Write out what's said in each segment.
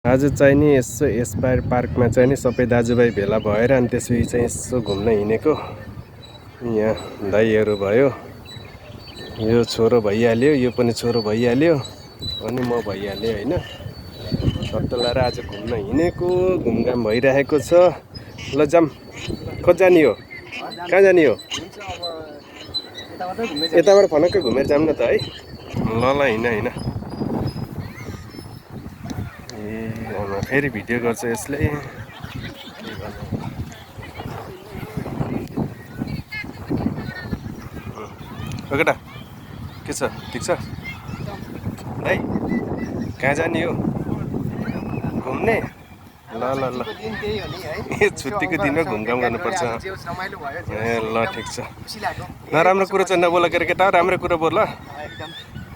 आज चाहिँ नि यसो एस्पायर पार्कमा चाहिँ नि सबै दाजुभाइ भेला भएर अनि त्यसपछि चाहिँ यसो घुम्न हिँडेको। यहाँ दाइहरू भयो, यो छोरो भइहाल्यो, यो पनि छोरो भइहाल्यो, अनि म भइहाल्यो होइन। सट्टलाएर आज घुम्न हिँडेको, घुमघाम भइरहेको छ। ल जाम, कता जाने हो, कहाँ जाने हो? यताबाट फनक्कै घुमेर जाऊँ न त है। ल ल हिँड हिँड। ए फेरि भिडियो गर्छ यसले। केटा के छ, ठिक छ है? कहाँ जाने हो? घुम्ने? ल ल ल, छुट्टीको दिनमा घुमघाम गर्नुपर्छ। ए ल ठिक छ, नराम्रो कुरो चाहिँ नबोल के अरे केटा, राम्रो कुरो बोल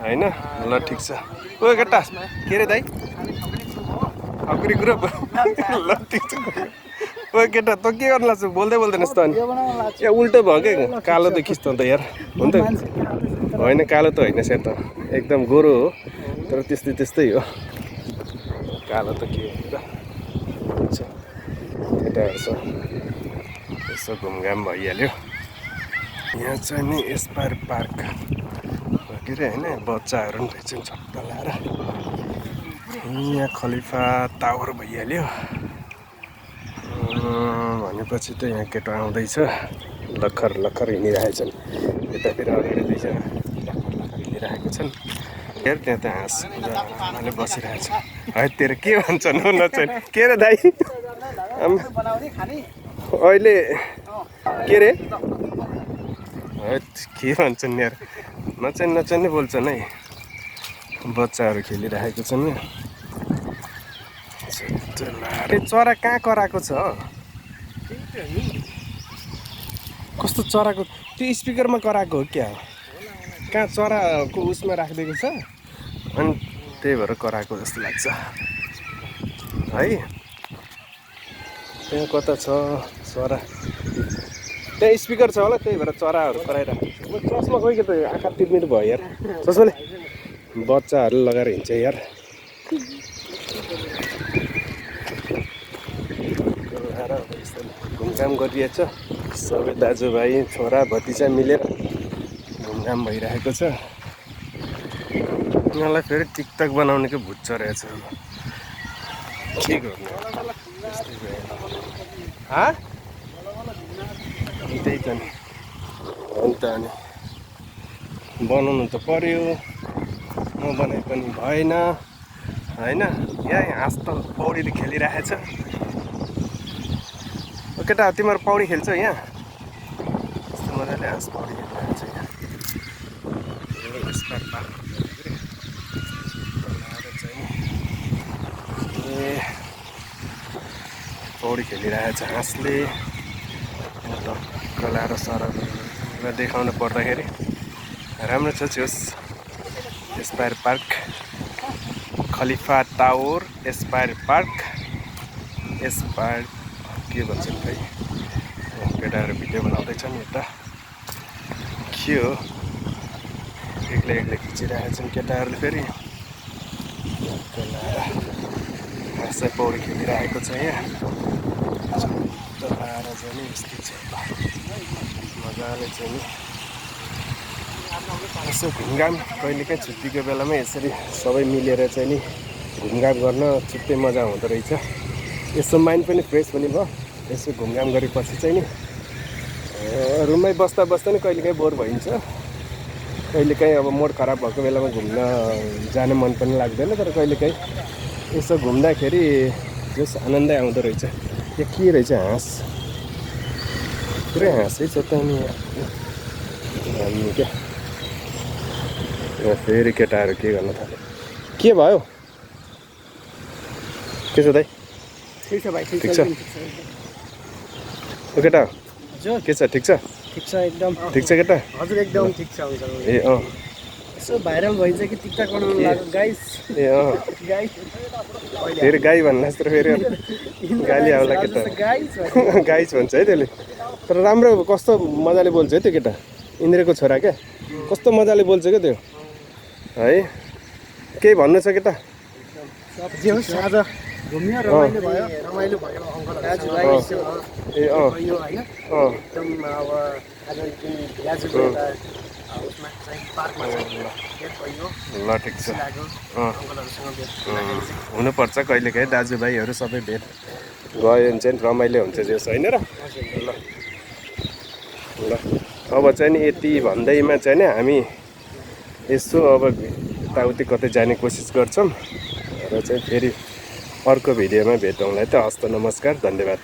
होइन। ल ठिक छ। ओ केटा के अरे दाइ, अकुरी कुरो ल ठिक छ। ओ केटा त के गर्नु लाग्छ, बोल्दै बोल्दैनस् त? अनि ए उल्टो भयो क्या, कालो त खिच्छ त यार। हुन त होइन, कालो त होइन सेट त, एकदम गोरो हो, तर त्यस्तै त्यस्तै हो। कालो त के हो र। केटाहरू छ, यसो घुमघाम भइहाल्यो। यहाँ चाहिँ नि एस्पायर पार्क के अरे होइन, बच्चाहरू पनि रहेछन् छक्क लाएर। यहाँ खलिफा टावर भइहाल्यो भनेपछि त यहाँ केटा आउँदैछ, लखर लखर हिँडिरहेछन्। यतातिर अगाडि दुईजना लखर लखर हिँडिरहेको छन्। हेर त्यहाँ त हाँस मजाले बसिरहेछ। है तेरो के भन्छन् हो नचेन के अरे दाइ? अहिले के अरे के भन्छन् यार, नचेन नचेन नै बोल्छन् है। बच्चाहरू खेलिरहेको छन्। चरा कहाँ कराएको छ? कस्तो चराको, त्यो स्पिकरमा कराएको हो क्या? कहाँ चराको उसमा राखिदिएको छ अनि त्यही भएर कराएको जस्तो लाग्छ है। त्यहाँ कता छ चरा? त्यहाँ स्पिकर छ होला, त्यही भएर चराहरू कराइरहेको छ। म चस्मा खोइ के त आँखा तिर्मिर भयो यार, चस्माले बच्चाहरू लगाएर हिँड्छ यार। घुमघाम गरिरहेछ सबै दाजुभाइ छोरा भतिजा मिलेर घुमघाम भइरहेको छ। उनीहरूलाई फेरि टिकटक बनाउनेको भुत चढेको छ। के गर्नु त्यही त नि, हो नि त। अनि बनाउनु त पर्यो, नबनाइ पनि भएन होइन। यहाँ हाँस त पौडी खेलिरहेछ। केटा तिमीहरू पौडी खेल्छ यहाँ? कस्तो मजाले हाँस पौडी खेलिरहेछ यहाँ। ए पौडी खेलिरहेछ हाँसले। टक्क लाएर सरलाई देखाउन पर्दाखेरि राम्रो छ छेउस Aspire Park, Khalifa Tower Aspire Park. Aspire के भन्छन् खै, केटाहरू भिडियो बनाउँदैछन्। यता के हो, एक्लै एक्लै खिचिरहेछन् केटाहरूले। फेरि हाँसै पौडी खेलिरहेको छ यहाँ। लाएर चाहिँ नि यस्तै छ मजाले चाहिँ नि यसो घुमघाम। कहिलेकाहीँ छुट्टीको बेलामा यसरी सबै मिलेर चाहिँ नि घुमघाम गर्न छुट्टै मजा हुँदो रहेछ। यसो माइन्ड पनि फ्रेस पनि भयो। यसो घुमघाम गरेपछि चाहिँ नि रुममै बस्दा बस्दा नि कहिलेकाहीँ बोर भइन्छ। कहिलेकाहीँ अब मुड खराब भएको बेलामा घुम्न जान मन पनि लाग्दैन, तर कहिलेकाहीँ यसो घुम्दाखेरि जस आनन्दै आउँदो रहेछ। यो के रहेछ हाँस, पुरै हाँसै छ त नि हामी क्या। फेरि केटाहरू के गर्न थाल्यो, के भयो? के छ दाइ? ठिक छ भाइ, ठिक छ। केटा के छ, ठिक छ? ठिक छ एकदम ठिक छ केटा? हजुर एकदम ठिक छ अङ्कल। ए यसो भाइरल भइन्छ कि टिकटक बनाउनु लाग्यो गाइस। ए गाइस फेरि गाई भन्नु जस्तो फेरि गाली आउला केटा। गाइस भन्छ है त्यसले, तर राम्रो कस्तो मजाले बोल्छ है त्यो केटा। इन्द्रको छोरा क्या, कस्तो मजाले बोल्छ क्या त्यो है। केही भन्नु छ केटा? जे होस् आज घुम्यो रमाइलो भयो रमाइलो भयो अङ्कलहरूसँग दाजुभाइ ए अँ भयो होइन अँ एकदम अब आज जुन दाजुको एउटा उसमा चाहिँ पार्कमा चाहिँ भेट भयो ल ठिक छ लाग्यो अँ अङ्कलहरूसँग भेट हुँदाखेरि चाहिँ हुनुपर्छ कहिलेकाहीँ दाजुभाइहरू सबै भेट गयो भने चाहिँ रमाइलो हुन्छ जस होइन र ल ल अब चाहिँ नि यति भन्दैमा चाहिँ नि हामी यसो अब यताउति कतै जाने कोसिस गर्छौँ र चाहिँ फेरि अर्को भिडियोमा भेटौँला त हस्त नमस्कार धन्यवाद।